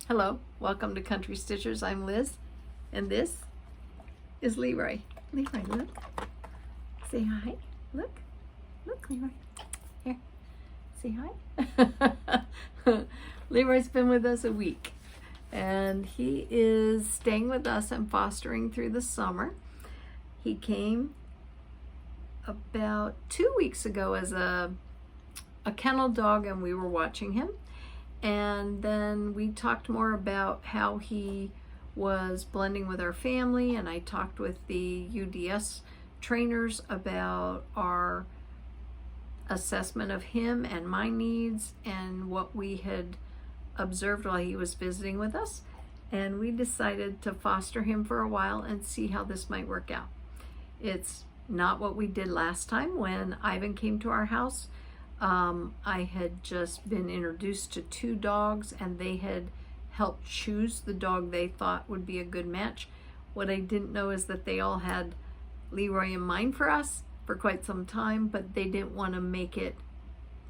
Hello, welcome to Country Stitchers. I'm Liz, and this is Leroy. Leroy, look. Say hi. Look. Look, Leroy. Here. Say hi. Leroy's been with us a week, and he is staying with us and fostering through the summer. He came about 2 weeks ago as a kennel dog, and we were watching him. And then we talked more about how he was blending with our family, and I talked with the UDS trainers about our assessment of him and my needs and what we had observed while he was visiting with us. And we decided to foster him for a while and see how this might work out. It's not what we did last time when Ivan came to our house. I had just been introduced to 2 dogs, and they had helped choose the dog they thought would be a good match. What I didn't know is that they all had Leroy in mind for us for quite some time, but they didn't want to make it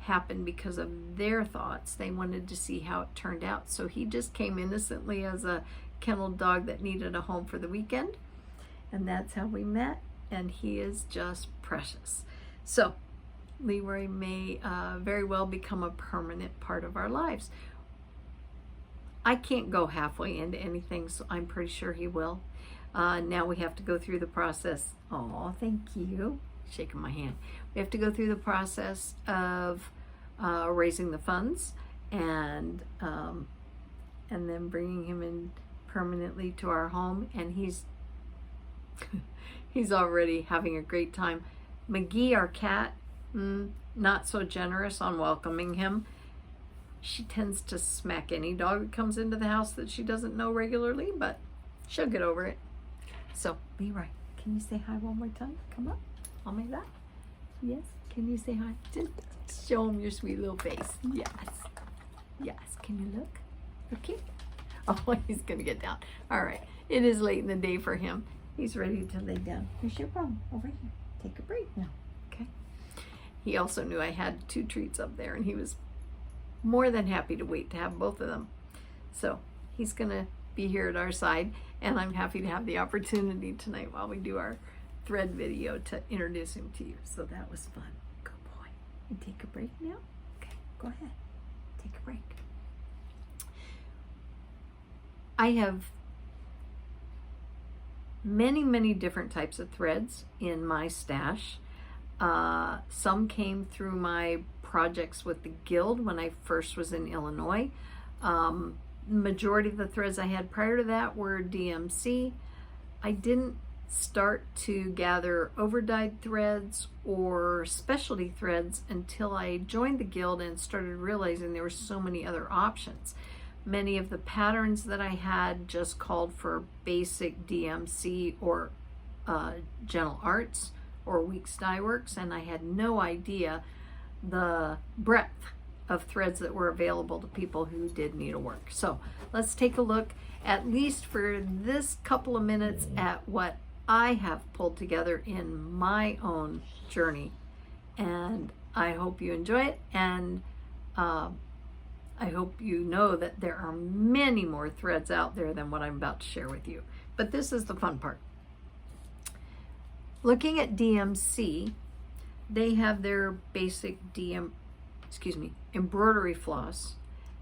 happen because of their thoughts. They wanted to see how it turned out. So he just came innocently as a kennel dog that needed a home for the weekend, and that's how we met, and he is just precious. So Leroy may very well become a permanent part of our lives. I can't go halfway into anything, so I'm pretty sure he will. Now we have to go through the process. Oh, thank you. Shaking my hand. We have to go through the process of raising the funds and then bringing him in permanently to our home. And he's he's already having a great time. McGee, our cat, not so generous on welcoming him. She tends to smack any dog that comes into the house that she doesn't know regularly, but she'll get over it. So, Leroy, can you say hi one more time? Come up. I'll make that. Yes. Can you say hi? Just show him your sweet little face. Yes. Yes. Can you look? Okay. Oh, he's going to get down. All right. It is late in the day for him. He's ready to lay down. Here's your bone over here. Take a break now. Okay. He also knew I had 2 treats up there, and he was more than happy to wait to have both of them. So he's going to be here at our side, and I'm happy to have the opportunity tonight while we do our thread video to introduce him to you. So that was fun. Good boy. You take a break now? Okay, go ahead. Take a break. I have many different types of threads in my stash. Some came through my projects with the Guild when I first was in Illinois. Majority of the threads I had prior to that were DMC. I didn't start to gather overdyed threads or specialty threads until I joined the Guild and started realizing there were so many other options. Many of the patterns that I had just called for basic DMC or Gentle Arts or Weeks Dye Works, and I had no idea the breadth of threads that were available to people who did needlework. So let's take a look, at least for this couple of minutes, at what I have pulled together in my own journey. And I hope you enjoy it, and I hope you know that there are many more threads out there than what I'm about to share with you. But this is the fun part. Looking at DMC, they have their basic embroidery floss,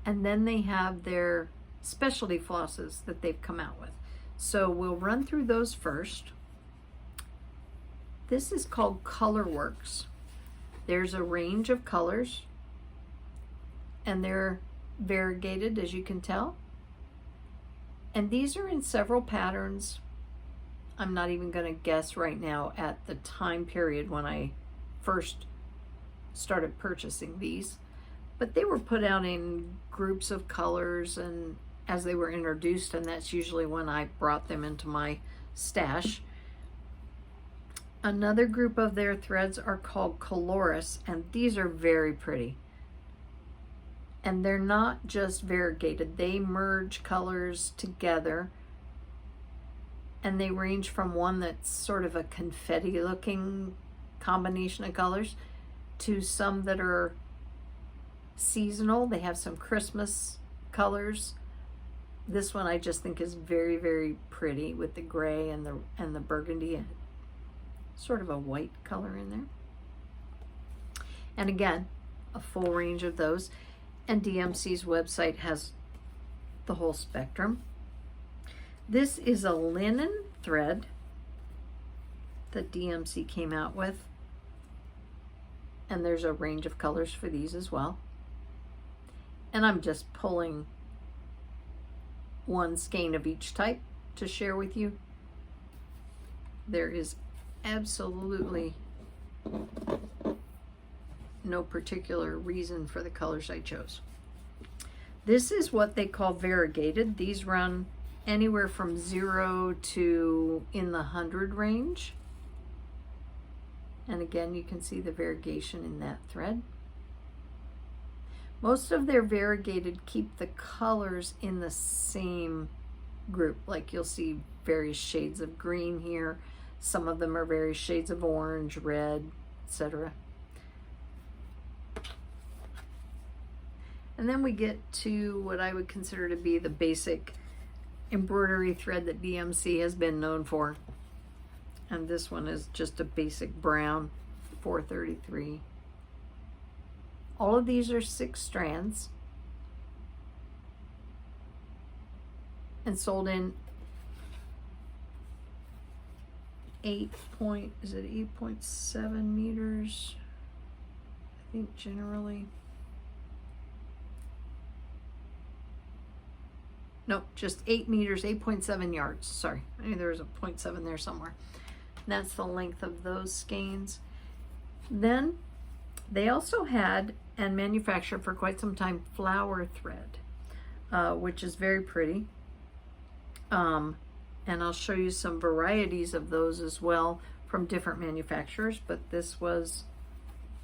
and then they have their specialty flosses that they've come out with. So we'll run through those first. This is called Works. There's a range of colors, and they're variegated, as you can tell. And these are in several patterns. I'm not even going to guess right now at the time period when I first started purchasing these, but they were put out in groups of colors and as they were introduced, and that's usually when I brought them into my stash. Another group of their threads are called Colores, and these are very pretty. And they're not just variegated, they merge colors together, and they range from one that's sort of a confetti looking combination of colors to some that are seasonal. They have some Christmas colors, This one I just think is very, very pretty with the gray and the burgundy and sort of a white color in there. And again, a full range of those. And DMC's website has the whole spectrum. This is a linen thread that DMC came out with. And there's a range of colors for these as well. And I'm just pulling one skein of each type to share with you. There is absolutely no particular reason for the colors I chose. This is what they call variegated. These run anywhere from 0 to in the 100 range. And again, you can see the variegation in that thread. Most of their variegated keep the colors in the same group. Like you'll see various shades of green here. Some of them are various shades of orange, red, etc. And then we get to what I would consider to be the basic embroidery thread that DMC has been known for. And this one is just a basic brown 433. All of these are 6 strands and sold in 8.7 meters, I think generally. Nope, just 8 meters, 8.7 yards. Sorry, I knew there was a 0.7 there somewhere. And that's the length of those skeins. Then they also had and manufactured for quite some time flower thread, which is very pretty. And I'll show you some varieties of those as well from different manufacturers, but this was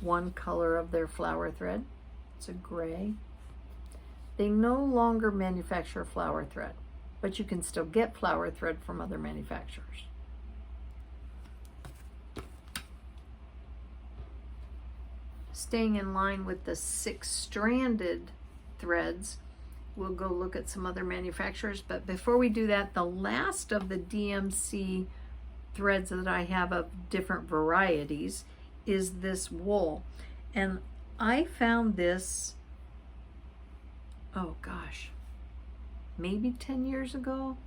one color of their flower thread. It's a gray. They no longer manufacture flower thread, but you can still get flower thread from other manufacturers. Staying in line with the 6 stranded threads, we'll go look at some other manufacturers. But before we do that, the last of the DMC threads that I have of different varieties is this wool. And I found this, oh gosh, maybe 10 years ago.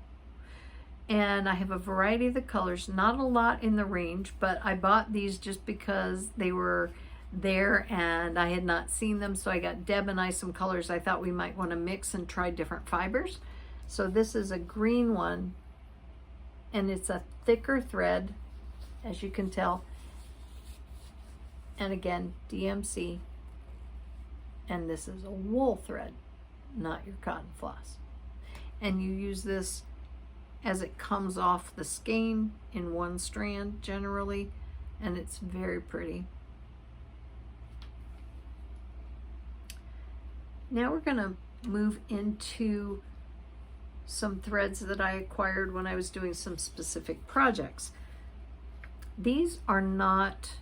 And I have a variety of the colors, not a lot in the range, but I bought these just because they were there and I had not seen them, so I got Deb and I some colors I thought we might want to mix and try different fibers. So this is a green one, and it's a thicker thread, as you can tell, and again DMC, and this is a wool thread, not your cotton floss. And you use this as it comes off the skein in one strand generally, and it's very pretty. Now we're going to move into some threads that I acquired when I was doing some specific projects. These are not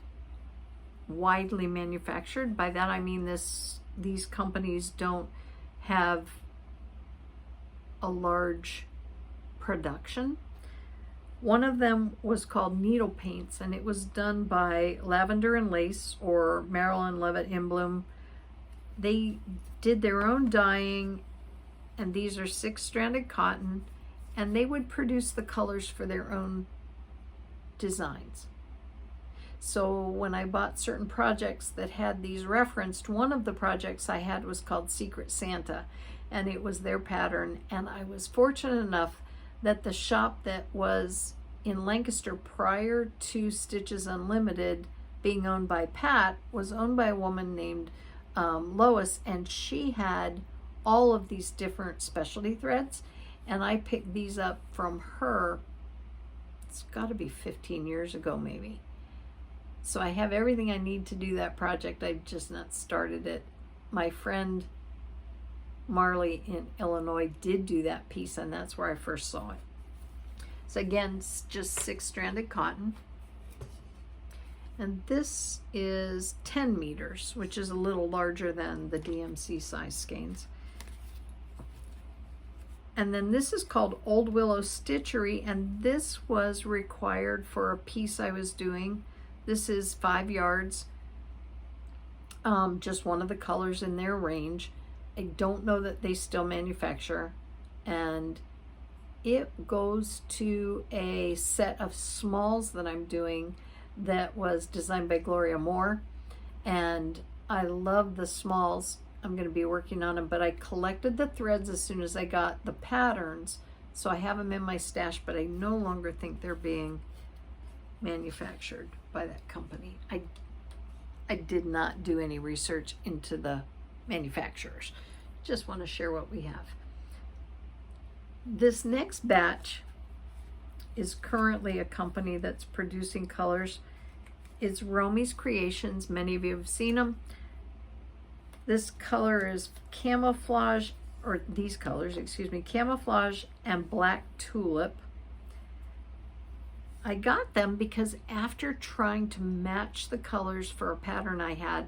widely manufactured. By that I mean these companies don't have a large production. One of them was called Needle Paints, and it was done by Lavender and Lace, or Marilyn Levitt Inbloom. They did their own dyeing, and these are 6 stranded cotton, and they would produce the colors for their own designs. So when I bought certain projects that had these referenced, one of the projects I had was called Secret Santa, and it was their pattern. And I was fortunate enough that the shop that was in Lancaster prior to Stitches Unlimited being owned by Pat was owned by a woman named Lois, and she had all of these different specialty threads, and I picked these up from her. It's got to be 15 years ago maybe. So I have everything I need to do that project. I've just not started it. My friend Marley in Illinois did do that piece, and that's where I first saw it. So again, it's just 6 stranded cotton. And this is 10 meters, which is a little larger than the DMC size skeins. And then this is called Old Willow Stitchery, and this was required for a piece I was doing. This is 5 yards, just one of the colors in their range. I don't know that they still manufacture, and it goes to a set of smalls that I'm doing that was designed by Gloria Moore, and I love the smalls. I'm going to be working on them, but I collected the threads as soon as I got the patterns, so I have them in my stash, but I no longer think they're being manufactured by that company. I did not do any research into the manufacturers. Just want to share what we have. This next batch is currently a company that's producing colors. It's Romy's Creations. Many of you have seen them. This color is camouflage, or these colors, excuse me, camouflage and black tulip. I got them because after trying to match the colors for a pattern I had,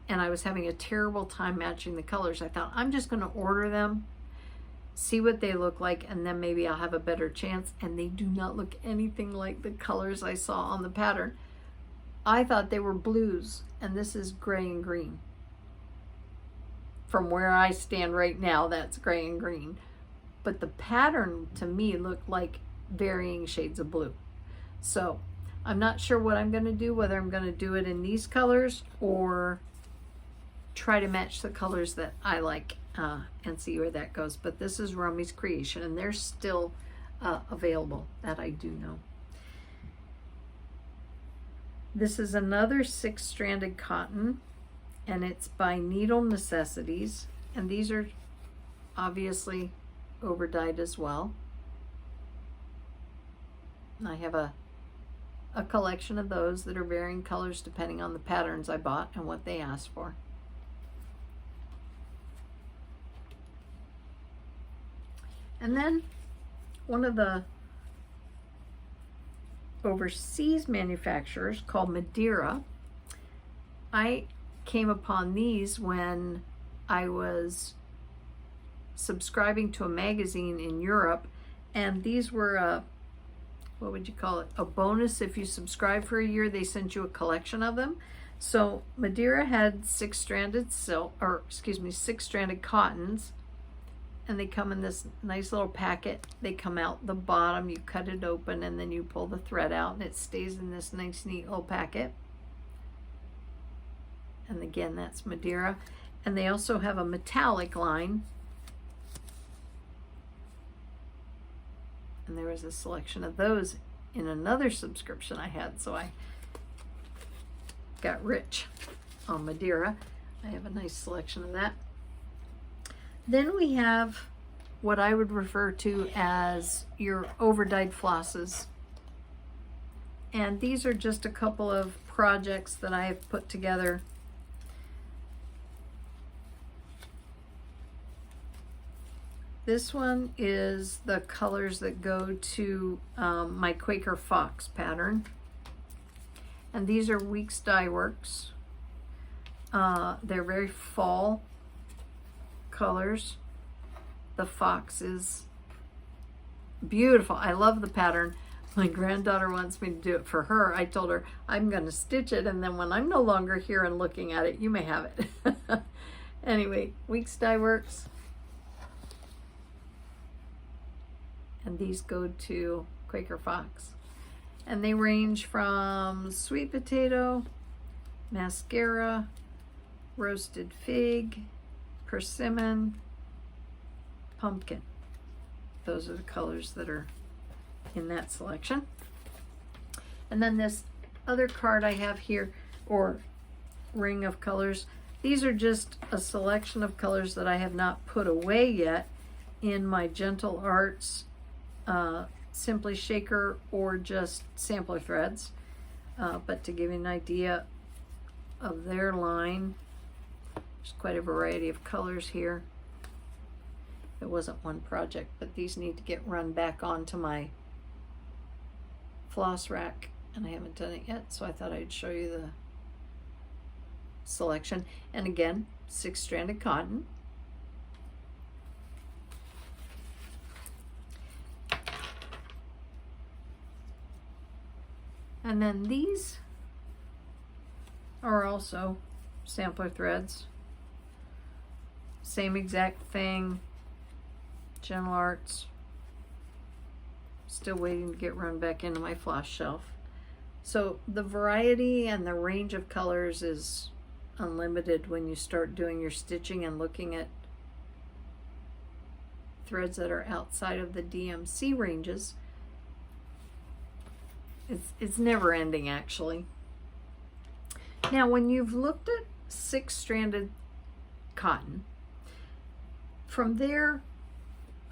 and I was having a terrible time matching the colors, I thought I'm just going to order them, see what they look like, and then maybe I'll have a better chance. And they do not look anything like the colors I saw on the pattern. I thought they were blues, and this is gray and green. From where I stand right now, that's gray and green. But the pattern to me looked like varying shades of blue. So I'm not sure what I'm going to do, whether I'm going to do it in these colors or try to match the colors that I like and see where that goes. But this is Romy's Creation, and they're still available, that I do know. This is another 6 Stranded Cotton, and it's by Needle Necessities, and these are obviously over dyed as well. I have a collection of those that are varying colors depending on the patterns I bought and what they asked for. And then one of the overseas manufacturers called Madiera, I came upon these when I was subscribing to a magazine in Europe, and these were a, what would you call it, a bonus. If you subscribe for a year, they sent you a collection of them. So Madiera had 6 stranded silk, or excuse me, 6 stranded cottons, and they come in this nice little packet. They come out the bottom, you cut it open, and then you pull the thread out, and it stays in this nice neat little packet. And again, that's Madiera. And they also have a metallic line. And there was a selection of those in another subscription I had, so I got rich on Madiera. I have a nice selection of that. Then we have what I would refer to as your over-dyed flosses. And these are just a couple of projects that I have put together. This one is the colors that go to my Quaker Fox pattern. And these are Weeks Dye Works. They're very fall colors. The fox is beautiful. I love the pattern. My granddaughter wants me to do it for her. I told her I'm going to stitch it, and then when I'm no longer here and looking at it, you may have it. Anyway, Weeks Dye Works. And these go to Quaker Fox. And they range from sweet potato, mascara, roasted fig, persimmon, pumpkin. Those are the colors that are in that selection. And then this other card I have here, or ring of colors, these are just a selection of colors that I have not put away yet in my Gentle Arts Simply Shaker or just sampler threads, but to give you an idea of their line, there's quite a variety of colors here. It wasn't one project, but these need to get run back onto my floss rack, and I haven't done it yet, so I thought I'd show you the selection. And again, 6 stranded cotton. And then these are also sampler threads. Same exact thing. Gentle Arts. Still waiting to get run back into my floss shelf. So the variety and the range of colors is unlimited when you start doing your stitching and looking at threads that are outside of the DMC ranges. It's never ending, actually. Now, when you've looked at Six Stranded Cotton, from there,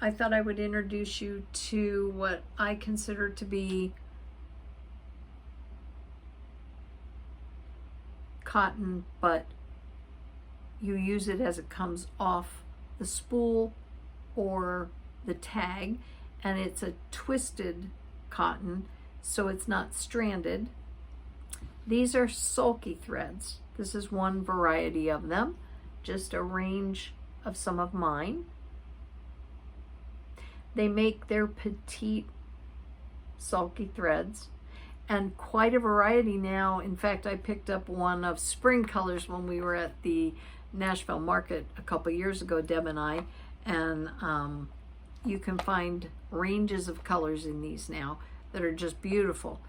I thought I would introduce you to what I consider to be cotton, but you use it as it comes off the spool or the tag, and it's a twisted cotton, so it's not stranded. These are sulky threads. This is one variety of them, just a range of some of mine. They make their Petite sulky threads, and quite a variety now. In fact, I picked up one of spring colors when we were at the Nashville market a couple years ago, Deb and I, and you can find ranges of colors in these now that are just beautiful.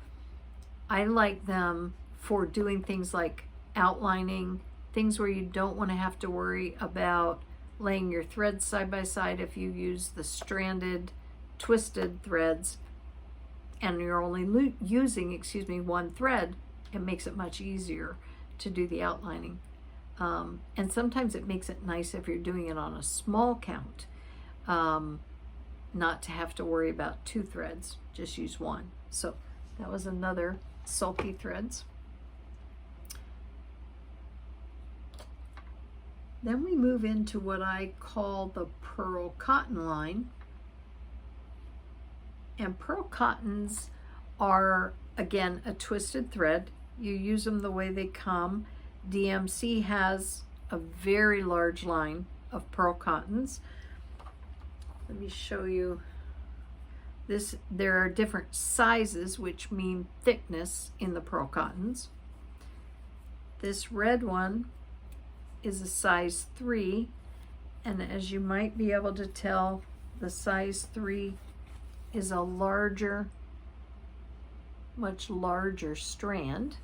I like them for doing things like outlining, things where you don't want to have to worry about laying your threads side by side. If you use the stranded, twisted threads and you're only using, one thread, it makes it much easier to do the outlining. And sometimes it makes it nice if you're doing it on a small count, not to have to worry about two threads, just use one. So that was another sulky threads. Then we move into what I call the Pearl Cotton line. And Pearl Cottons are, again, a twisted thread. You use them the way they come. DMC has a very large line of Pearl Cottons. Let me show you this. There are different sizes, which mean thickness, in the Pearl Cottons. This red one is a size 3, and as you might be able to tell, the size 3 is a larger, much larger strand,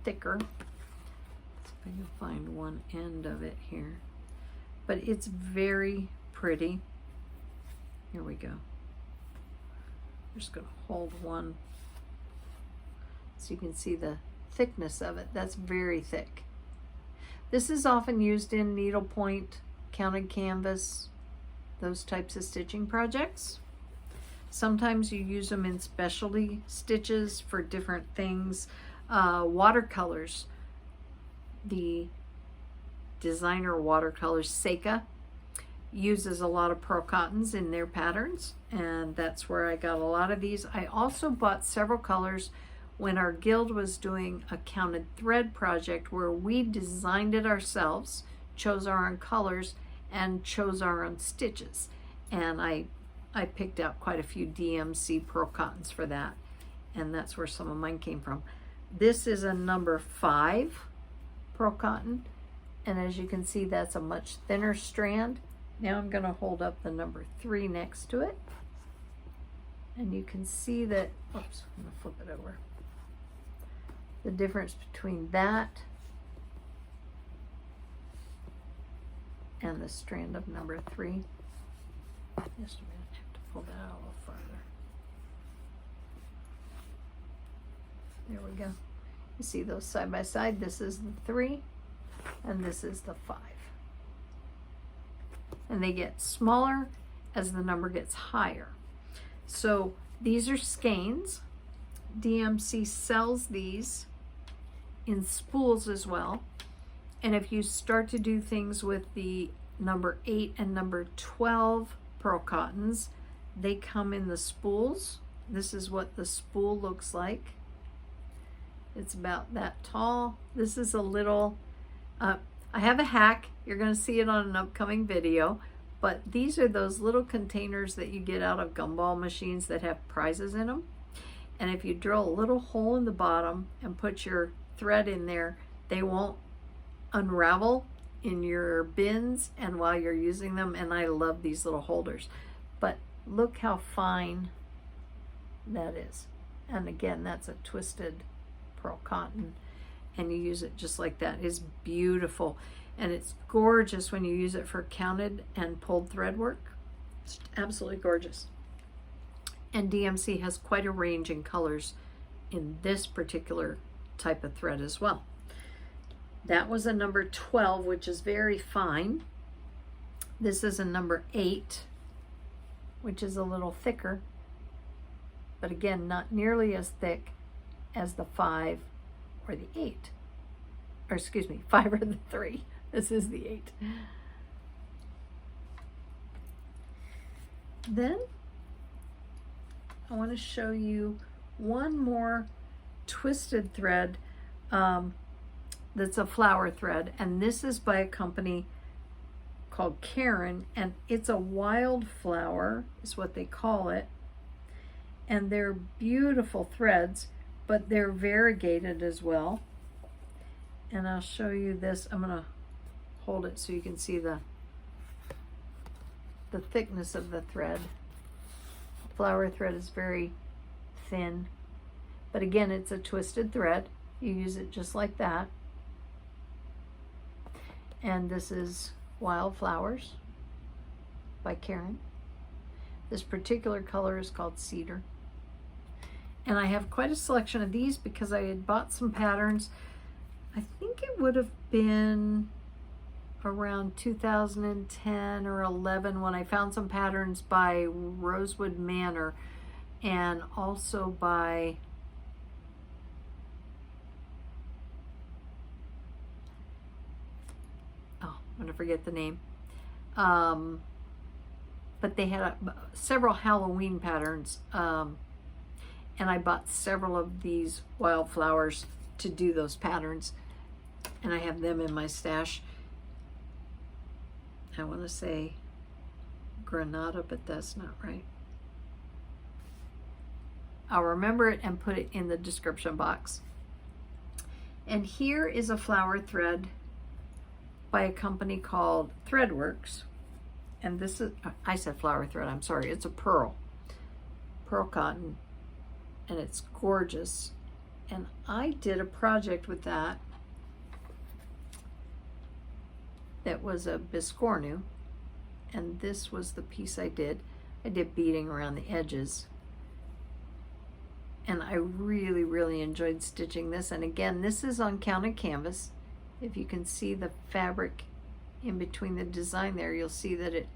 thicker. Let's see if I can find one end of it here. But it's very pretty. Here we go. I'm just going to hold one so you can see the thickness of it. That's very thick. This is often used in needlepoint, counted canvas, those types of stitching projects. Sometimes you use them in specialty stitches for different things. WaterColors, the designer WaterColors, Seika, uses a lot of Pearl Cottons in their patterns, and that's where I got a lot of these. I also bought several colors when our guild was doing a counted thread project where we designed it ourselves, chose our own colors, and chose our own stitches. And I picked out quite a few DMC Pearl Cottons for that, and that's where some of mine came from. This is a number 5 Pearl Cotton, and as you can see, that's a much thinner strand. Now I'm going to hold up the number 3 next to it, and you can see that, oops, I'm going to flip it over. The difference between that and the strand of number 3. Just a minute, I have to pull that out a little farther. There we go. You see those side by side. This is the 3 and this is the 5. And they get smaller as the number gets higher. So these are skeins. DMC sells these in spools as well. And if you start to do things with the number 8 and number 12 Pearl Cottons, they come in the spools. This is what the spool looks like. It's about that tall. This is a little, I have a hack. You're going to see it on an upcoming video. But these are those little containers that you get out of gumball machines that have prizes in them. And if you drill a little hole in the bottom and put your thread in there, they won't unravel in your bins and while you're using them. And I love these little holders. But look how fine that is. And again, that's a twisted pearl cotton, and you use it just like that. It's beautiful, and it's gorgeous when you use it for counted and pulled thread work. It's absolutely gorgeous. And DMC has quite a range in colors in this particular type of thread as well. That was a number 12, which is very fine. This is a number 8, which is a little thicker, but again, not nearly as thick as the 5 or the 8. Or excuse me, 5 or the 3. This is the 8. Then I want to show you one more twisted thread that's a flower thread, and this is by a company called Caron, and it's a wildflower is what they call it, and they're beautiful threads, but they're variegated as well. And I'll show you this. I'm going to hold it so you can see the thickness of the thread. Flower thread is very thin, but again, it's a twisted thread. You use it just like that. And this is Wildflowers by Caron. This particular color is called Cedar. And I have quite a selection of these because I had bought some patterns. I think it would have been around 2010 or 11 when I found some patterns by Rosewood Manor and also by I'm gonna forget the name, but they had several Halloween patterns, and I bought several of these wildflowers to do those patterns, and I have them in my stash. I want to say Granada, but that's not right. I'll remember it and put it in the description box. And here is a flower thread by a company called Werks. And this is, I said flower thread, I'm sorry, it's a pearl cotton, and it's gorgeous. And I did a project with that was a biscornu, and this was the piece I did. I did beading around the edges, and I really, really enjoyed stitching this. And again, this is on counted canvas. If you can see the fabric in between the design there, you'll see that it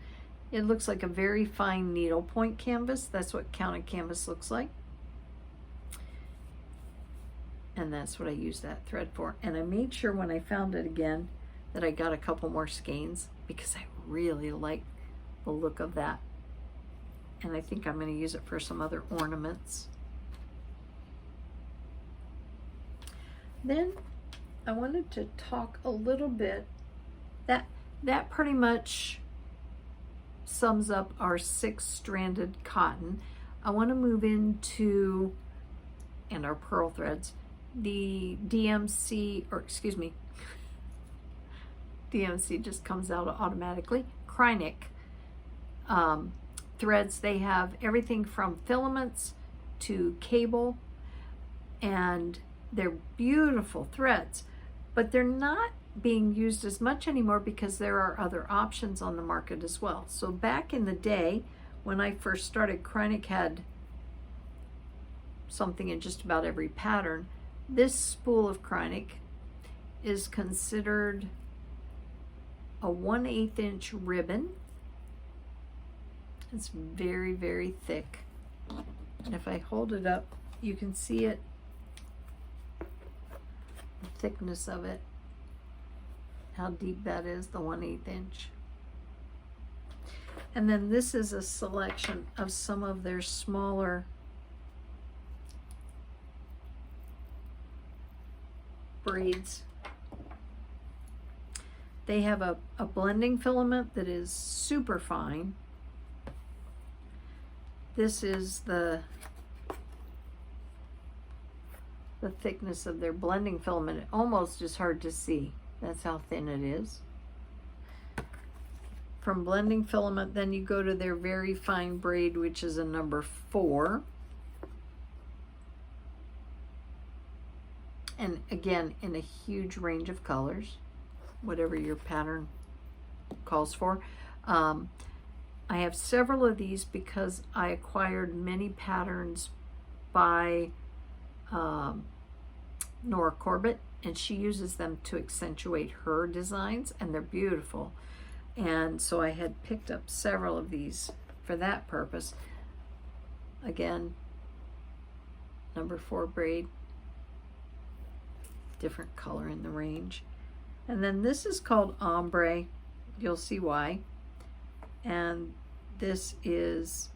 looks like a very fine needlepoint canvas. That's what counted canvas looks like. And that's what I used that thread for. And I made sure when I found it again that I got a couple more skeins because I really like the look of that. And I think I'm going to use it for some other ornaments. Then I wanted to talk a little bit, that pretty much sums up our 6 stranded cotton. I want to move into, and our pearl threads, the DMC, or excuse me, DMC just comes out automatically, Kreinik threads. They have everything from filaments to cable, and they're beautiful threads, but they're not being used as much anymore because there are other options on the market as well. So back in the day when I first started, Kreinik had something in just about every pattern. This spool of Kreinik is considered a 1/8 inch ribbon. It's very, very thick. And if I hold it up, you can see it, the thickness of it, how deep that is, the 1/8 inch. And then this is a selection of some of their smaller braids. They have a blending filament that is super fine. This is the the thickness of their blending filament. It almost is hard to see. That's how thin it is. From blending filament, then you go to their very fine braid, which is a number 4. And again, in a huge range of colors, whatever your pattern calls for. I have several of these because I acquired many patterns by Nora Corbett, and she uses them to accentuate her designs, and they're beautiful. And so I had picked up several of these for that purpose. Again, number 4 braid, different color in the range. And then this is called ombre. You'll see why. And this is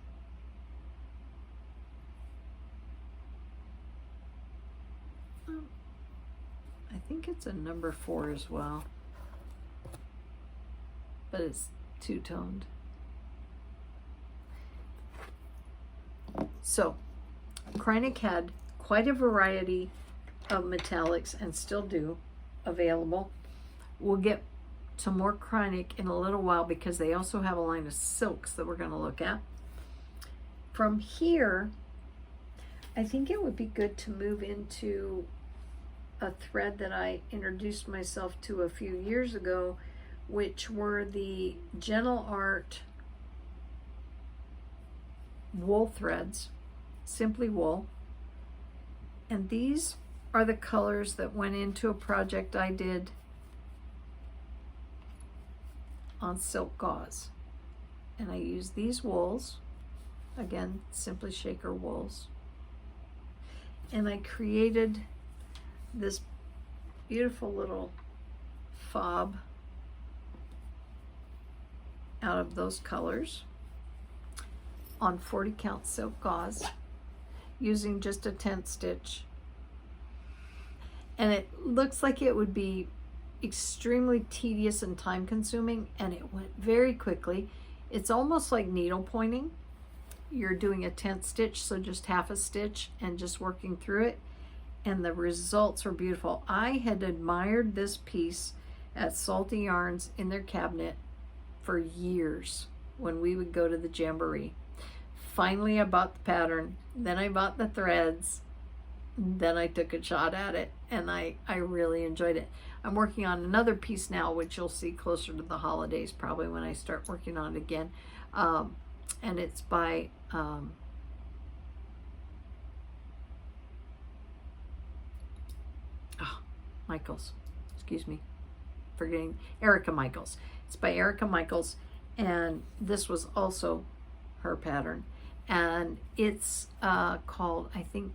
I think it's a number 4 as well, but it's two-toned. So Kreinik had quite a variety of metallics, and still do, available. We'll get some more Kreinik in a little while because they also have a line of silks that we're going to look at. From here, I think it would be good to move into a thread that I introduced myself to a few years ago, which were the Gentle Art wool threads, simply wool. And these are the colors that went into a project I did on silk gauze. And I used these wools, again, simply shaker wools. And I created this beautiful little fob out of those colors on 40 count silk gauze using just a tent stitch. And it looks like it would be extremely tedious and time consuming, and it went very quickly. It's almost like needle pointing. You're doing a tent stitch, so just half a stitch and just working through it, and the results are beautiful. I had admired this piece at Salty Yarns in their cabinet for years when we would go to the jamboree. Finally, I bought the pattern, then I bought the threads, then I took a shot at it, and I really enjoyed it. I'm working on another piece now, which you'll see closer to the holidays, probably when I start working on it again. And it's by Michaels, excuse me, forgetting, Erica Michaels. It's by Erica Michaels, and this was also her pattern. And it's called, I think,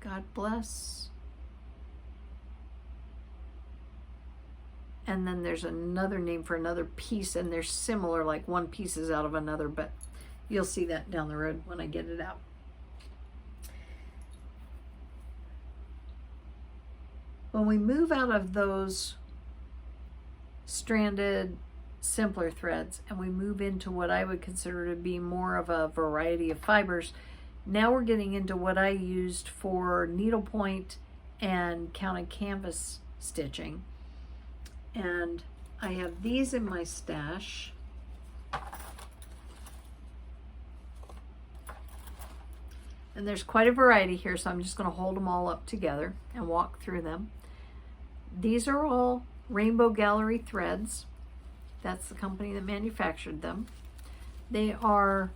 God Bless. And then there's another name for another piece, and they're similar, like one piece is out of another, but you'll see that down the road when I get it out. When we move out of those stranded, simpler threads, and we move into what I would consider to be more of a variety of fibers, now we're getting into what I used for needlepoint and counted canvas stitching. And I have these in my stash. And there's quite a variety here, so I'm just going to hold them all up together and walk through them. These are all Rainbow Gallery threads. That's the company that manufactured them. They are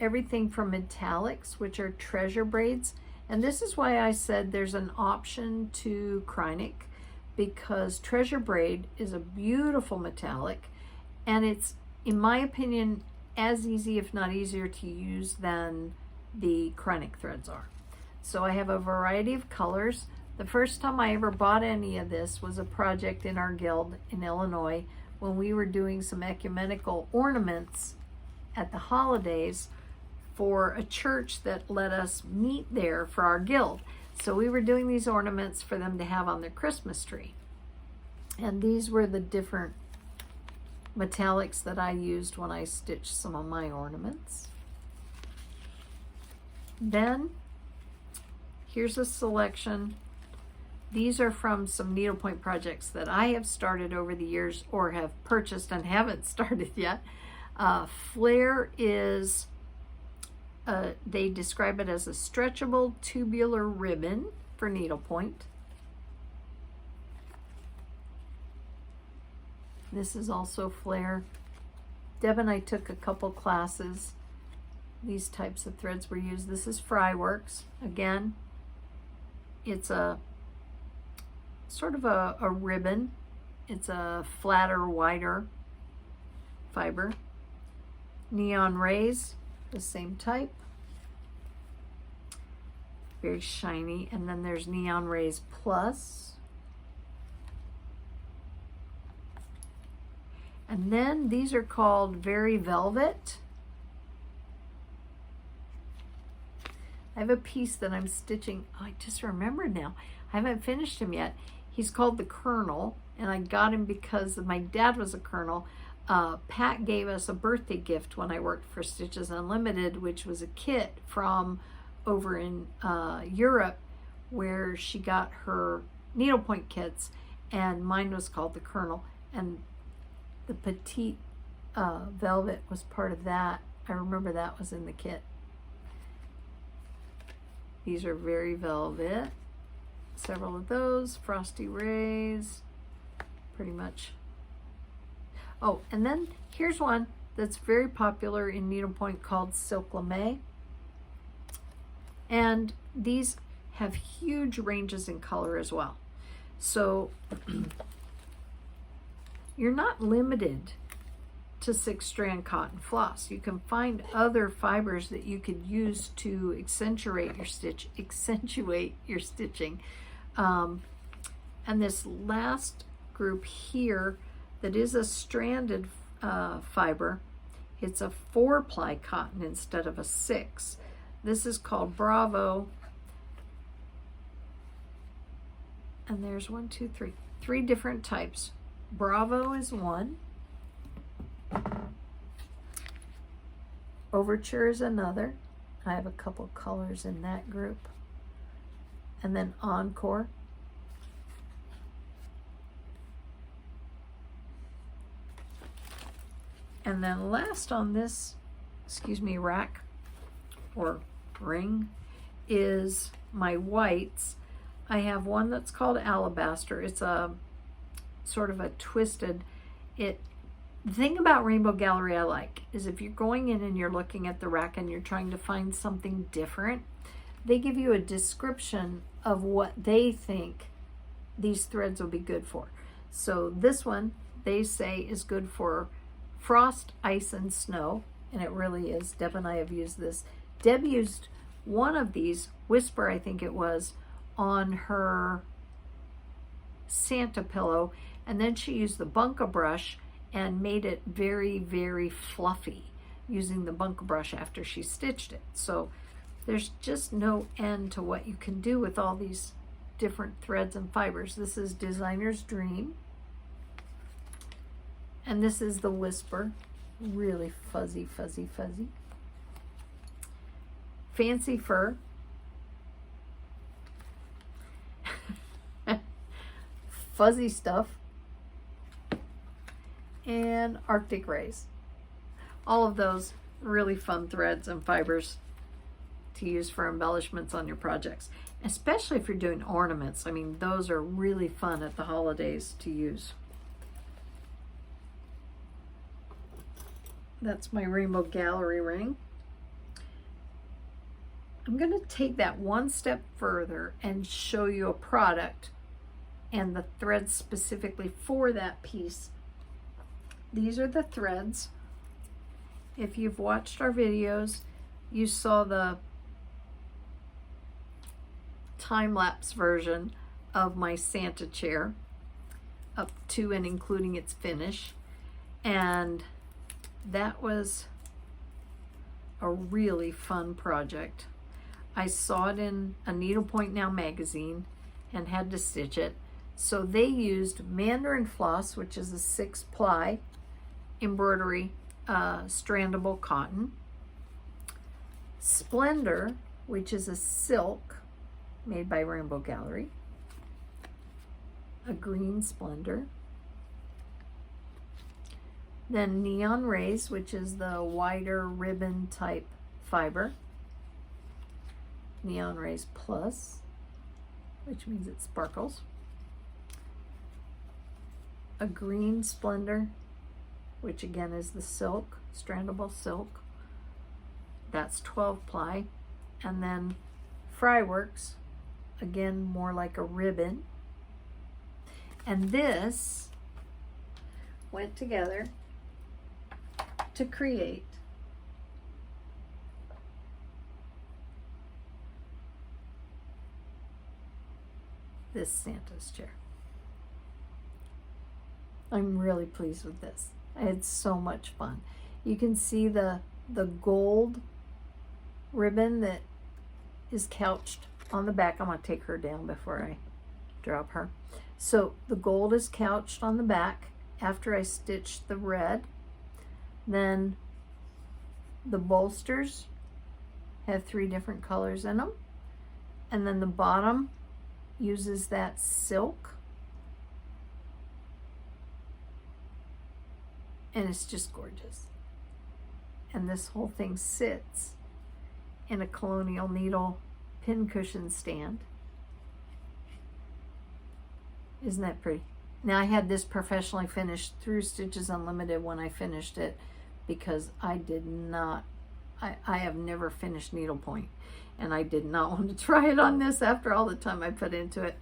everything from metallics, which are treasure braids. And this is why I said there's an option to Kreinik, because treasure braid is a beautiful metallic, and it's, in my opinion, as easy, if not easier, to use than the Kreinik threads are. So I have a variety of colors. The first time I ever bought any of this was a project in our guild in Illinois when we were doing some ecumenical ornaments at the holidays for a church that let us meet there for our guild. So we were doing these ornaments for them to have on their Christmas tree. And these were the different metallics that I used when I stitched some of my ornaments. Then here's a selection. These are from some needlepoint projects that I have started over the years or have purchased and haven't started yet. Flare is, they describe it as a stretchable tubular ribbon for needlepoint. This is also Flare. Deb and I took a couple classes. These types of threads were used. This is Werks. Again, it's a sort of a ribbon. It's a flatter, wider fiber. Neon Rays, the same type. Very shiny. And then there's Neon Rays Plus. And then these are called Very Velvet. I have a piece that I'm stitching. Oh, I just remembered now. I haven't finished him yet. He's called the Colonel, and I got him because my dad was a colonel. Pat gave us a birthday gift when I worked for Stitches Unlimited, which was a kit from over in Europe where she got her needlepoint kits, and mine was called the Colonel, and the Petite velvet was part of that. I remember that was in the kit. These are Very Velvet. Several of those. Frosty Rays. Pretty much. Oh, and then here's one that's very popular in needlepoint called Silk Mori. And these have huge ranges in color as well. So you're not limited to 6-strand cotton floss. You can find other fibers that you could use to accentuate your stitching. And this last group here that is a stranded fiber, it's a 4-ply cotton instead of a 6. This is called Bravo. And there's 1, 2, 3. 3 different types. Bravo is one. Overture is another. I have a couple colors in that group. And then Encore. And then last on this, rack or ring is my whites. I have one that's called Alabaster. It's a sort of a twisted, the thing about Rainbow Gallery I like is if you're going in and you're looking at the rack and you're trying to find something different, they give you a description of what they think these threads will be good for. So this one, they say, is good for frost, ice, and snow, and it really is. Deb and I have used this. Deb used one of these, Whisper I think it was, on her Santa pillow, and then she used the bunker brush and made it very, very fluffy using the bunker brush after she stitched it. So there's just no end to what you can do with all these different threads and fibers. This is Designer's Dream. And this is the Whisper. Really fuzzy, fuzzy, fuzzy. Fancy Fur. Fuzzy Stuff. And Arctic Rays. All of those really fun threads and fibers to use for embellishments on your projects, especially if you're doing ornaments. I mean, those are really fun at the holidays to use. That's my Rainbow Gallery ring. I'm going to take that one step further and show you a product and the threads specifically for that piece. These are the threads. If you've watched our videos, you saw the time-lapse version of my Santa chair up to and including its finish, and that was a really fun project. I saw it in a Needlepoint Now magazine and had to stitch it. So they used Mandarin floss, which is a 6-ply embroidery strandable cotton, Splendor, which is a silk made by Rainbow Gallery, a green Splendor, then Neon Rays, which is the wider ribbon type fiber, Neon Rays Plus, which means it sparkles, a green Splendor, which again is the silk, strandable silk, that's 12 ply, and then Werks, again more like a ribbon, and this went together to create this Santa's chair. I'm really pleased with this. I had so much fun. You can see the gold ribbon that is couched on the back. I'm going to take her down before I drop her. So the gold is couched on the back after I stitched the red. Then the bolsters have 3 different colors in them. And then the bottom uses that silk. And it's just gorgeous. And this whole thing sits in a colonial needle pincushion stand. Isn't that pretty? Now I had this professionally finished through Stitches Unlimited when I finished it, because I have never finished needlepoint, and I did not want to try it on this after all the time I put into it.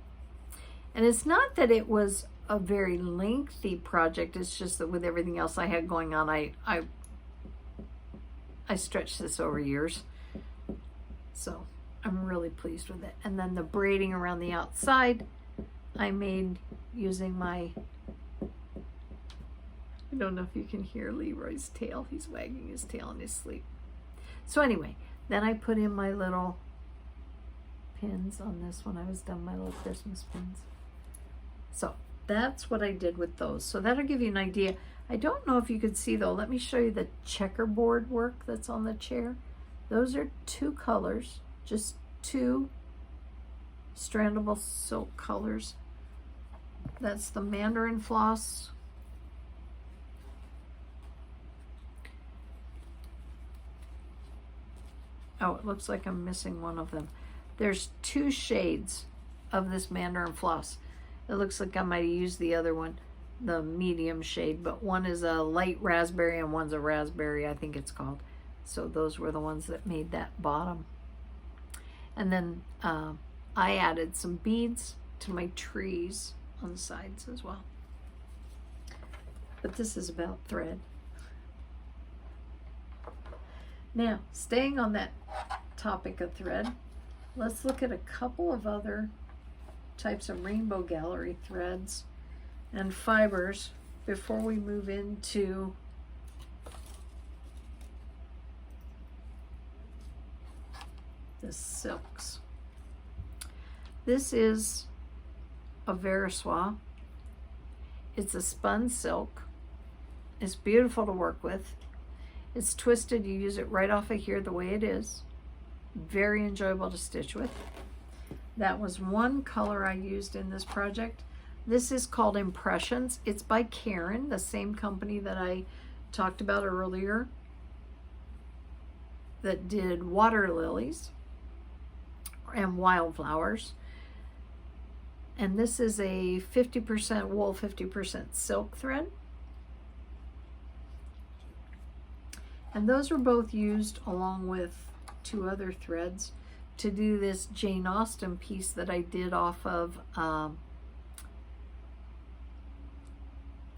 And it's not that it was a very lengthy project, it's just that with everything else I had going on, I stretched this over years. So I'm really pleased with it. And then the braiding around the outside I made using my, I don't know if you can hear Leroy's tail. He's wagging his tail in his sleep. So anyway, then I put in my little pins on this when I was done, my little Christmas pins. So that's what I did with those. So that'll give you an idea. I don't know if you could see though. Let me show you the checkerboard work that's on the chair. Those are 2 colors, just 2 strandable silk colors. That's the mandarin floss. Oh, it looks like I'm missing one of them. There's 2 shades of this mandarin floss. It looks like I might have used the other one, the medium shade, but one is a light raspberry and one's a raspberry, I think it's called. So those were the ones that made that bottom. And then I added some beads to my trees on the sides as well. But this is about thread. Now, staying on that topic of thread, let's look at a couple of other types of Rainbow Gallery threads and fibers before we move into the silks. This is a Versoix. It's a spun silk. It's beautiful to work with. It's twisted. You use it right off of here the way it is. Very enjoyable to stitch with. That was one color I used in this project. This is called Impressions. It's by Caron, the same company that I talked about earlier that did Waterlillies and Wildflowers. And this is a 50% wool, 50% silk thread. And those were both used along with 2 other threads to do this Jane Austen piece that I did off of, I'm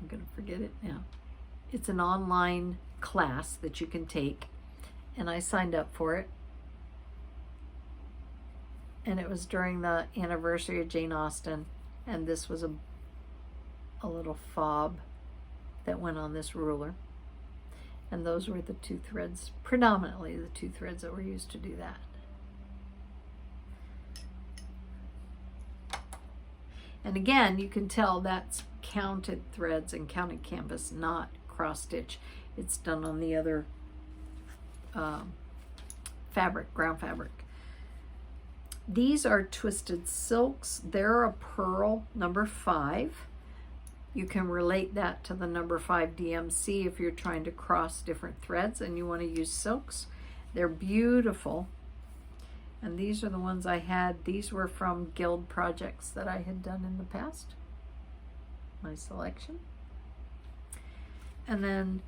gonna forget it now. It's an online class that you can take, and I signed up for it. And it was during the anniversary of Jane Austen, and this was a little fob that went on this ruler. And those were the 2 threads, predominantly the 2 threads that were used to do that. And again, you can tell that's counted threads and counted canvas, not cross stitch. It's done on the other fabric, ground fabric. These are Twisted Silks. They're a Pearl number 5. You can relate that to the number 5 DMC if you're trying to cross different threads and you want to use silks. They're beautiful. And these are the ones I had. These were from guild projects that I had done in the past. My selection. And then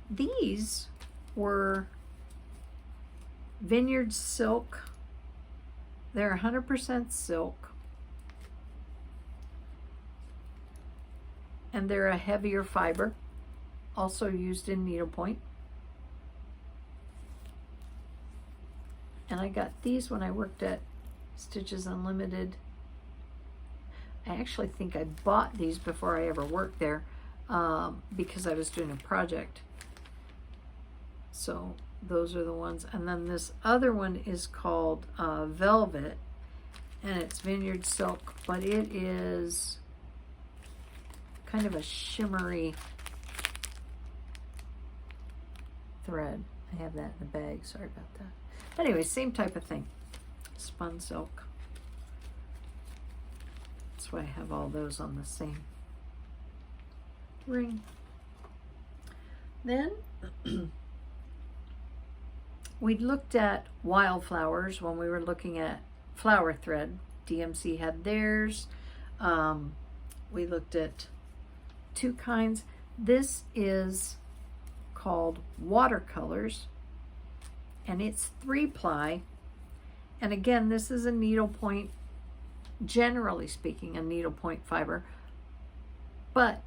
these were Vineyard Silk. They're 100% silk. And they're a heavier fiber, also used in needlepoint. And I got these when I worked at Stitches Unlimited. I actually think I bought these before I ever worked there because I was doing a project. So those are the ones. And then this other one is called Velvet, and it's Vineyard Silk, but it is kind of a shimmery thread. I have that in the bag, sorry about that. But anyway, same type of thing, spun silk. That's why I have all those on the same ring. Then we looked at Wildflowers when we were looking at flower thread. DMC had theirs. We looked at 2 kinds. This is called WaterColors, and it's 3-ply. And again, this is a needlepoint, generally speaking, a needlepoint fiber. But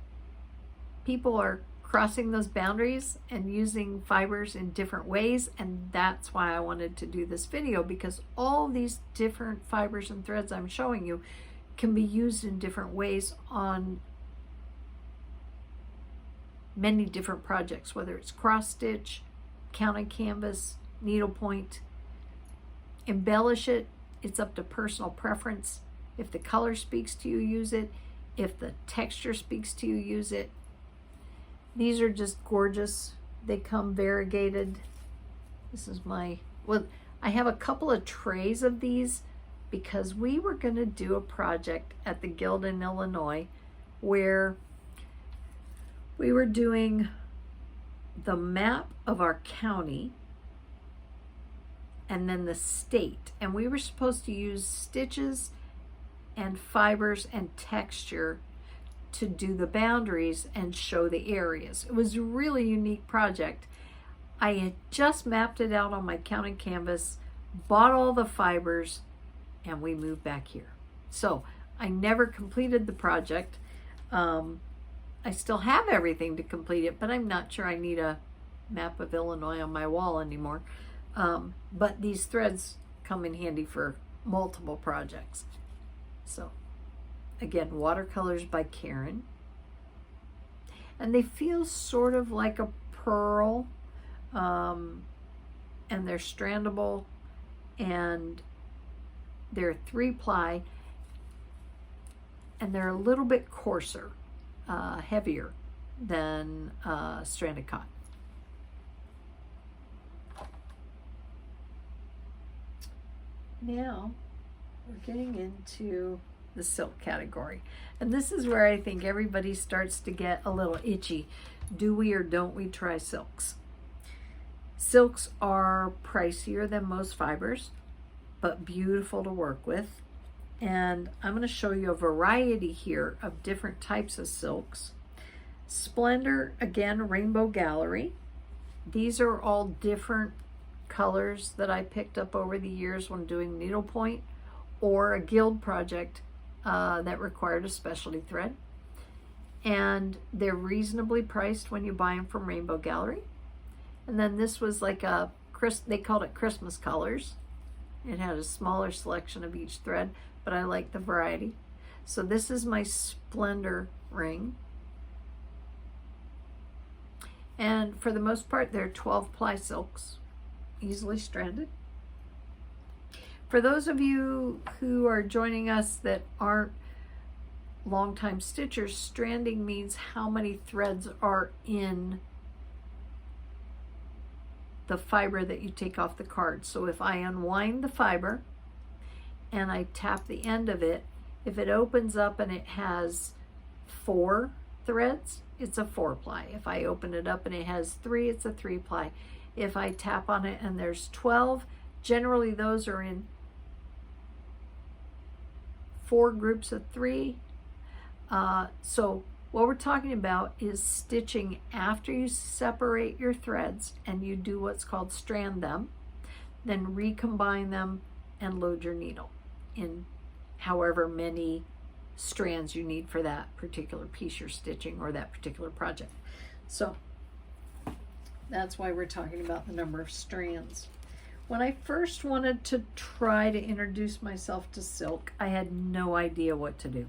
people are crossing those boundaries and using fibers in different ways, and that's why I wanted to do this video, because all these different fibers and threads I'm showing you can be used in different ways on many different projects, whether it's cross stitch, counted canvas, needlepoint. Embellish it, it's up to personal preference. If the color speaks to you, use it. If the texture speaks to you, use it. These are just gorgeous. They come variegated. This is my, well, I have a couple of trays of these because we were going to do a project at the Guild in Illinois where we were doing the map of our county and then the state. And we were supposed to use stitches and fibers and texture to do the boundaries and show the areas. It was a really unique project. I had just mapped it out on my counted canvas, bought all the fibers, and we moved back here. So I never completed the project. I still have everything to complete it, but I'm not sure I need a map of Illinois on my wall anymore. But these threads come in handy for multiple projects. So again, WaterColors by Caron. And they feel sort of like a pearl, and they're strandable, and they're 3-ply, and they're a little bit coarser, heavier than stranded cotton. Now we're getting into the silk category, and this is where I think everybody starts to get a little itchy. Do we or don't we try silks? Silks are pricier than most fibers, but beautiful to work with. And I'm going to show you a variety here of different types of silks. Splendor, again, Rainbow Gallery. These are all different colors that I picked up over the years when doing needlepoint or a guild project that required a specialty thread. And they're reasonably priced when you buy them from Rainbow Gallery. And then this was like a, they called it Christmas colors. It had a smaller selection of each thread, but I like the variety. So this is my Splendor ring. And for the most part, they're 12-ply silks, easily stranded. For those of you who are joining us that aren't longtime stitchers, stranding means how many threads are in the fiber that you take off the card. So if I unwind the fiber and I tap the end of it. If it opens up and it has 4 threads, it's a 4-ply. If I open it up and it has 3, it's a 3-ply. If I tap on it and there's 12, generally those are in 4 groups of 3. So what we're talking about is stitching after you separate your threads and you do what's called strand them, then recombine them and load your needle in however many strands you need for that particular piece you're stitching or that particular project. So that's why we're talking about the number of strands. When I first wanted to try to introduce myself to silk, I had no idea what to do.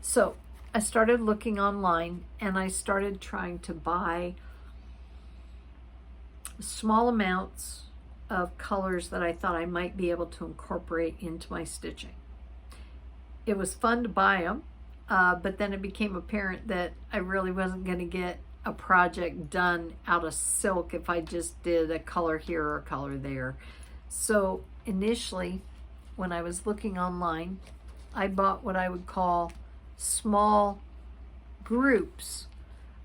So I started looking online and I started trying to buy small amounts of colors that I thought I might be able to incorporate into my stitching. It was fun to buy them, but then it became apparent that I really wasn't going to get a project done out of silk if I just did a color here or a color there. So initially, when I was looking online, I bought what I would call small groups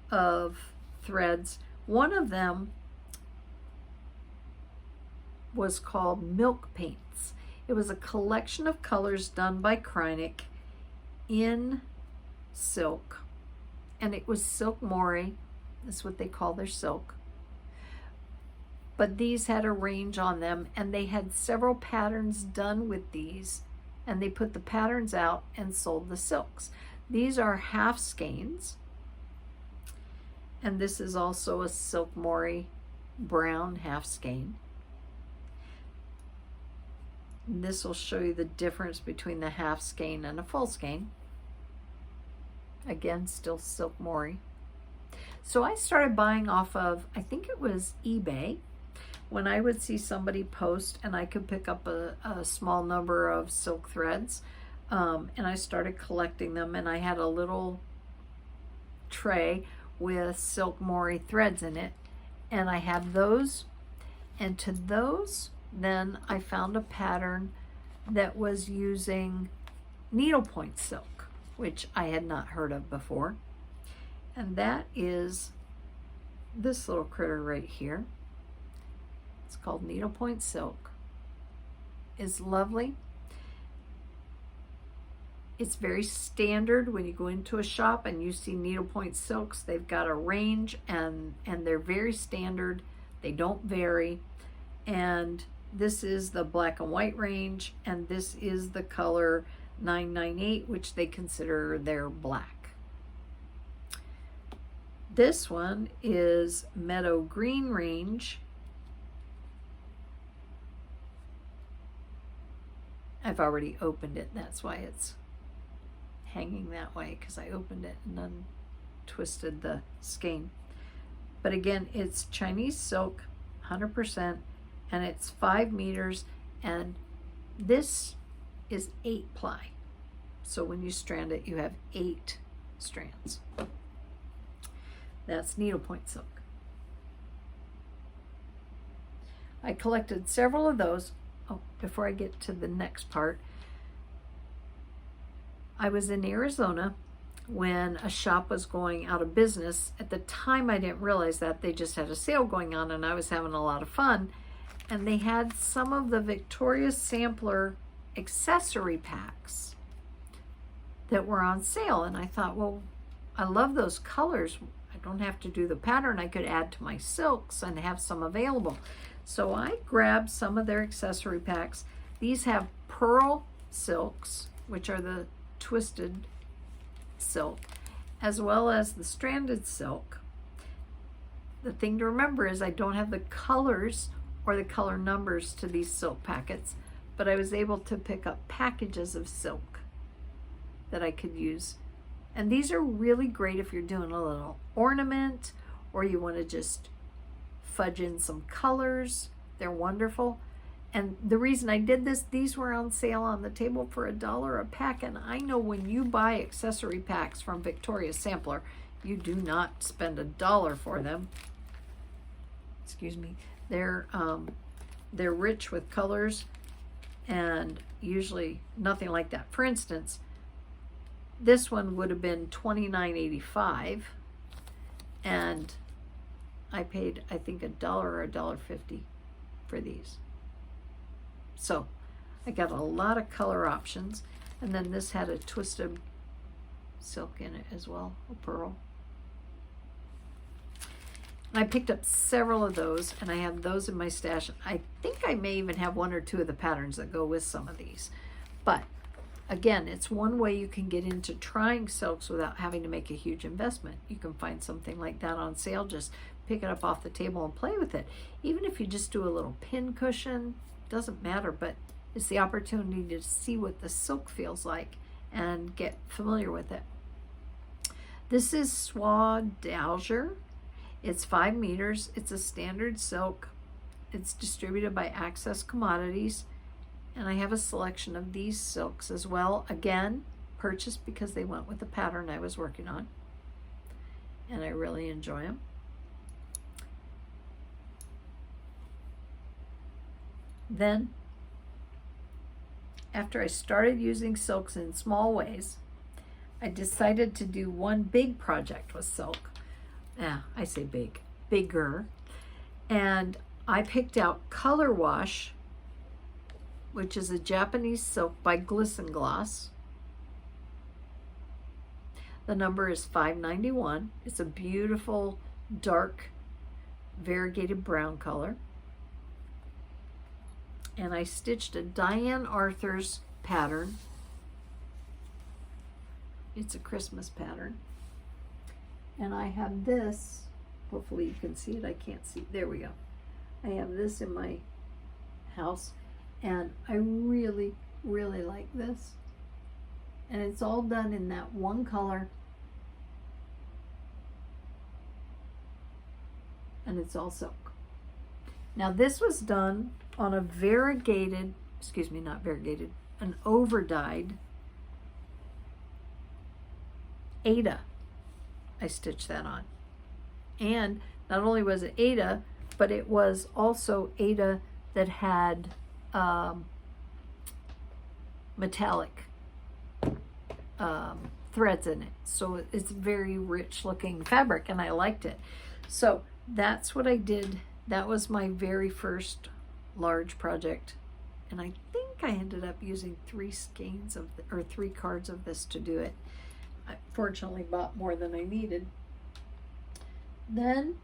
of threads. One of them was called Milk Paints. It was a collection of colors done by Kreinik in silk, and it was Silk Mori. That's what they call their silk. But these had a range on them, and they had several patterns done with these, and they put the patterns out and sold the silks. These are half skeins, and this is also a Silk Mori brown half skein. This will show you the difference between the half skein and a full skein. Again, still Silk Mori. So I started buying off of, I think it was eBay, when I would see somebody post and I could pick up a small number of silk threads, and I started collecting them, and I had a little tray with Silk Mori threads in it, and I had those, and to those then I found a pattern that was using needlepoint silk, which I had not heard of before, and that is this little critter right here. It's called needlepoint silk. It's lovely. It's very standard when you go into a shop and you see needlepoint silks. They've got a range, and they're very standard. They don't vary. And this is the black and white range, and this is the color 998, which they consider their black. This one is meadow green range. I've already opened it, that's why it's hanging that way, because I opened it and untwisted the skein. But again, it's Chinese silk, 100%, and it's 5 meters, and this is 8-ply. So when you strand it, you have 8 strands. That's needlepoint silk. I collected several of those. Oh, before I get to the next part, I was in Arizona when a shop was going out of business. At the time, I didn't realize that. They just had a sale going on, and I was having a lot of fun. And they had some of the Victoria Sampler accessory packs that were on sale. And I thought, well, I love those colors. I don't have to do the pattern. I could add to my silks and have some available. So I grabbed some of their accessory packs. These have pearl silks, which are the twisted silk, as well as the stranded silk. The thing to remember is I don't have the colors or the color numbers to these silk packets, but I was able to pick up packages of silk that I could use. And these are really great if you're doing a little ornament or you want to just fudge in some colors. They're wonderful. And the reason I did this, these were on sale on the table for $1 a pack. And I know when you buy accessory packs from Victoria Sampler, you do not spend $1 for them. Excuse me. They're rich with colors, and usually nothing like that. For instance, this one would have been $29.85, and I paid, I think, $1 or $1.50 for these. So I got a lot of color options, and then this had a twisted silk in it as well, a pearl. I picked up several of those, and I have those in my stash. I think I may even have 1 or 2 of the patterns that go with some of these. But again, it's one way you can get into trying silks without having to make a huge investment. You can find something like that on sale, just pick it up off the table and play with it. Even if you just do a little pin cushion, doesn't matter, but it's the opportunity to see what the silk feels like and get familiar with it. This is Soie d'Alger. It's 5 meters. It's a standard silk. It's distributed by Access Commodities. And I have a selection of these silks as well. Again, purchased because they went with the pattern I was working on. And I really enjoy them. Then, after I started using silks in small ways, I decided to do one big project with silk. I say big, bigger. And I picked out Color Wash, which is a Japanese silk by Glissengloss. The number is 591. It's a beautiful, dark, variegated brown color. And I stitched a Diane Arthur's pattern. It's a Christmas pattern. And I have this, hopefully you can see it, I can't see, there we go. I have this in my house, and I really, really like this. And it's all done in that one color. And it's all silk. Now this was done on a variegated, excuse me, not variegated, an over-dyed Ada. I stitched that on. And not only was it Ada, but it was also Ada that had metallic threads in it. So it's very rich looking fabric, and I liked it. So that's what I did. That was my very first large project. And I think I ended up using 3 skeins of, or 3 cards of this to do it. I fortunately bought more than I needed. Then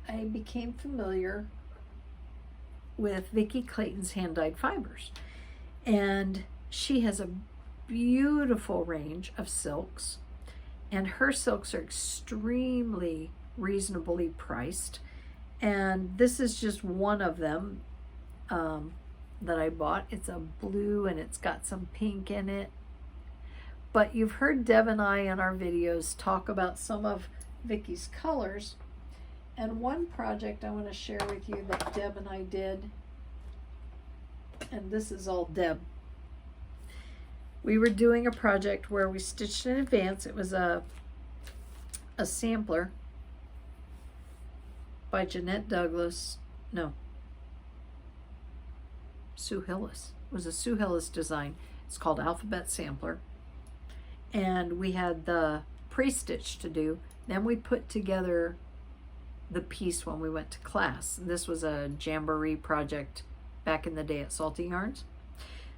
I became familiar with Vicki Clayton's hand-dyed fibers. And she has a beautiful range of silks. And her silks are extremely reasonably priced. And this is just one of them that I bought. It's a blue and it's got some pink in it. But you've heard Deb and I in our videos talk about some of Vicki's colors. And one project I want to share with you that Deb and I did, and this is all Deb. We were doing a project where we stitched in advance. It was a sampler by Jeanette Douglas. No, Sue Hillis. It was a Sue Hillis design. It's called Alphabet Sampler. And we had the pre-stitch to do. Then we put together the piece when we went to class. And this was a jamboree project back in the day at Salty Yarns.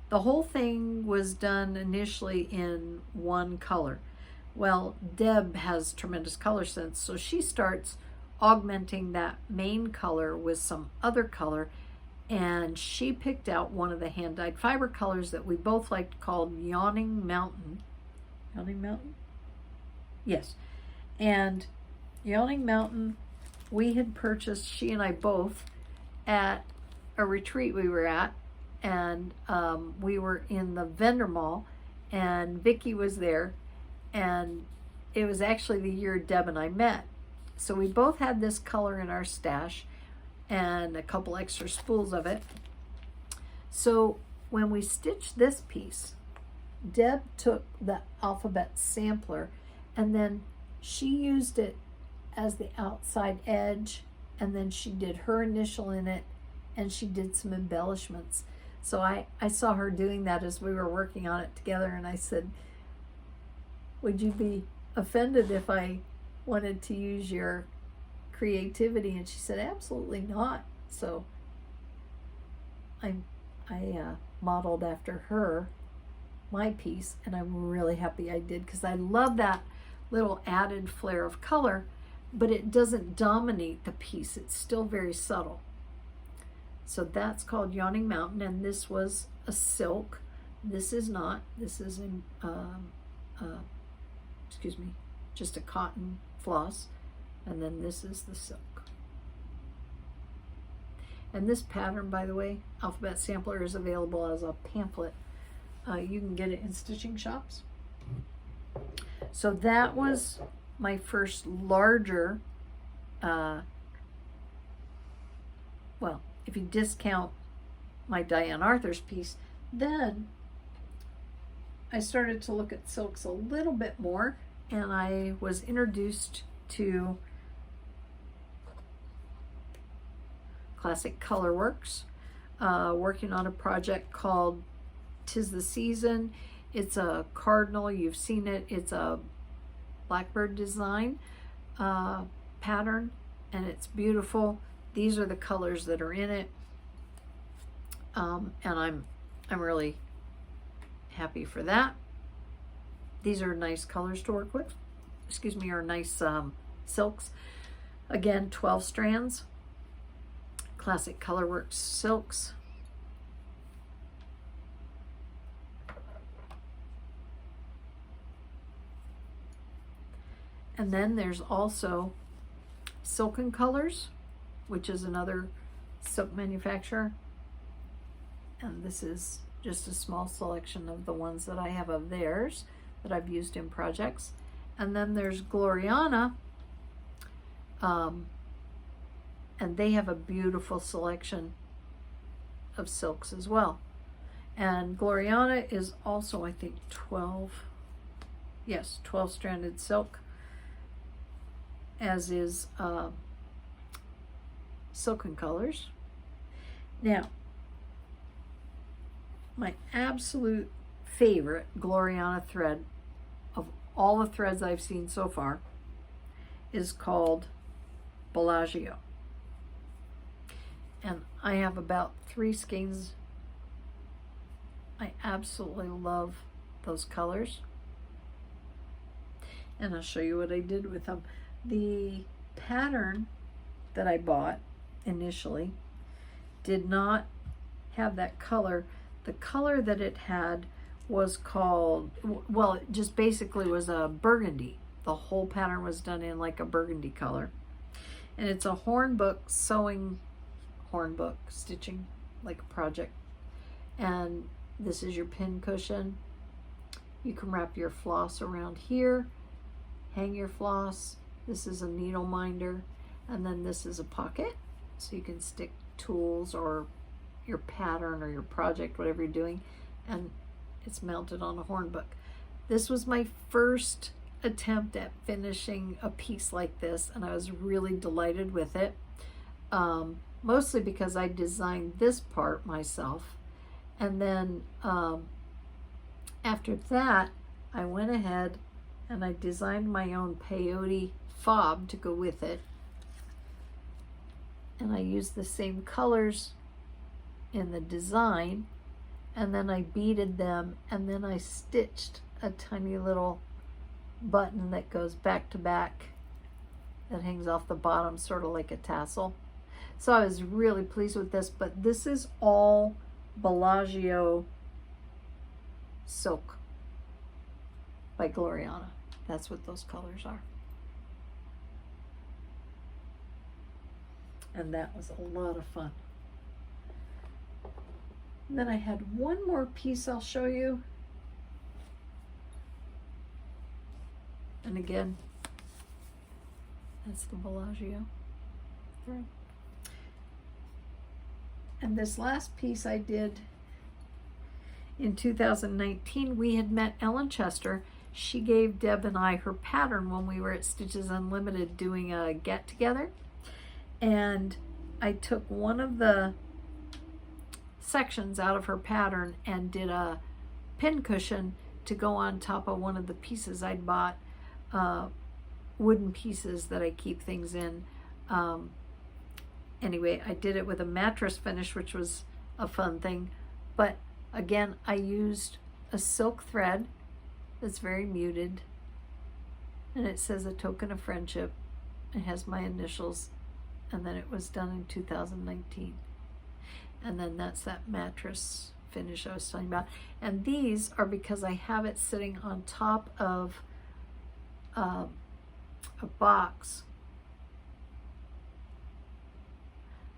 The whole thing was done initially in one color. Well, Deb has tremendous color sense, so she starts augmenting that main color with some other color, and she picked out one of the hand-dyed fiber colors that we both liked called Yawning Mountain. Yawning Mountain? Yes. And Yawning Mountain, we had purchased, she and I both, at a retreat we were at, and we were in the vendor mall, and Vicki was there, and it was actually the year Deb and I met. So we both had this color in our stash and a couple extra spools of it. So when we stitched this piece, Deb took the Alphabet Sampler and then she used it as the outside edge, and then she did her initial in it and she did some embellishments. So I saw her doing that as we were working on it together, and I said, would you be offended if I wanted to use your creativity? And she said, absolutely not. So I modeled after her, my piece, and I'm really happy I did, because I love that little added flare of color, but it doesn't dominate the piece. It's still very subtle. So that's called Yawning Mountain, and this was a silk. This is not. This is in, excuse me, just a cotton floss, and then this is the silk. And this pattern, by the way, Alphabet Sampler, is available as a pamphlet. You can get it in stitching shops. So that was my first larger, well, if you discount my Diane Arthur's piece, then I started to look at silks a little bit more, and I was introduced to Classic Colorworks, working on a project called 'Tis the Season. It's a cardinal, you've seen it, it's a blackbird design pattern, and it's beautiful. These are the colors that are in it, and I'm really happy for that. These are nice colors to work with, excuse me, are nice silks. Again, 12 strands, Classic Colorworks silks. And then there's also Silken Colors, which is another silk manufacturer. And this is just a small selection of the ones that I have of theirs that I've used in projects. And then there's Gloriana, and they have a beautiful selection of silks as well. And Gloriana is also, I think, 12 stranded silk, as is Silken Colors. Now, my absolute favorite Gloriana thread of all the threads I've seen so far is called Bellagio. And I have about 3 skeins. I absolutely love those colors. And I'll show you what I did with them. The pattern that I bought initially did not have that color. The color that it had was called, well, it just basically was a burgundy. The whole pattern was done in like a burgundy color. And it's a hornbook sewing, hornbook stitching, like a project. And this is your pin cushion. You can wrap your floss around here, hang your floss. This is a needle minder, and then this is a pocket, so you can stick tools or your pattern or your project, whatever you're doing, and it's mounted on a hornbook. This was my first attempt at finishing a piece like this, and I was really delighted with it, mostly because I designed this part myself. And then after that, I went ahead and I designed my own peyote fob to go with it, and I used the same colors in the design, and then I beaded them, and then I stitched a tiny little button that goes back to back that hangs off the bottom, sort of like a tassel. So I was really pleased with this, but this is all Bellagio silk by Gloriana. That's what those colors are. And that was a lot of fun. And then I had one more piece I'll show you. And again, that's the Bellagio thread. And this last piece I did in 2019. We had met Ellen Chester. She gave Deb and I her pattern when we were at Stitches Unlimited doing a get together. And I took one of the sections out of her pattern and did a pin cushion to go on top of one of the pieces I'd bought, wooden pieces that I keep things in. Anyway, I did it with a mattress finish, which was a fun thing. But again, I used a silk thread that's very muted, and it says a token of friendship. It has my initials, and then it was done in 2019. And then that's that mattress finish I was talking about. And these are because I have it sitting on top of a box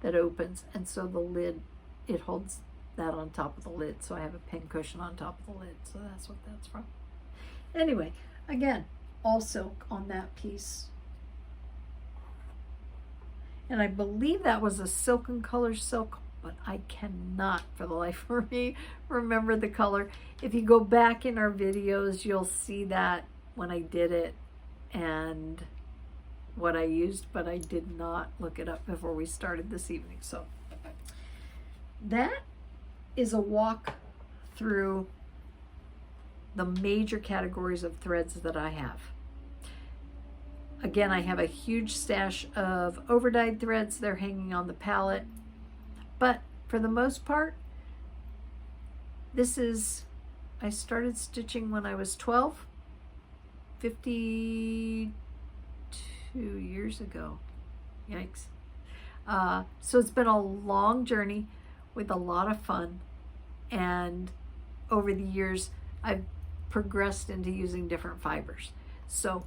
that opens, and so the lid, it holds that on top of the lid, so I have a pin cushion on top of the lid, so that's what that's from. Anyway, again, all silk on that piece, and I believe that was a Silk & Color silk, but I cannot for the life of me remember the color. If you go back in our videos, you'll see that when I did it and what I used, but I did not look it up before we started this evening. So that is a walk through the major categories of threads that I have. Again, I have a huge stash of overdyed threads. They're hanging on the pallet, but for the most part, this is, I started stitching when I was 12, 52 years ago. Yikes. So it's been a long journey with a lot of fun, and over the years I've progressed into using different fibers. So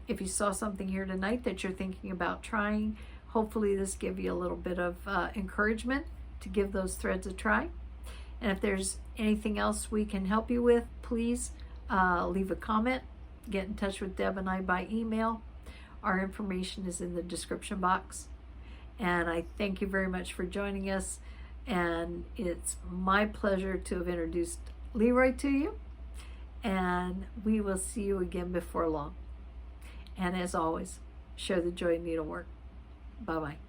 if you saw something here tonight that you're thinking about trying, hopefully this give you a little bit of encouragement to give those threads a try. And if there's anything else we can help you with, please leave a comment, get in touch with Deb and I by email. Our information is in the description box. And I thank you very much for joining us. And it's my pleasure to have introduced Leroy to you. And we will see you again before long. And as always, share the joy of needlework. Bye-bye.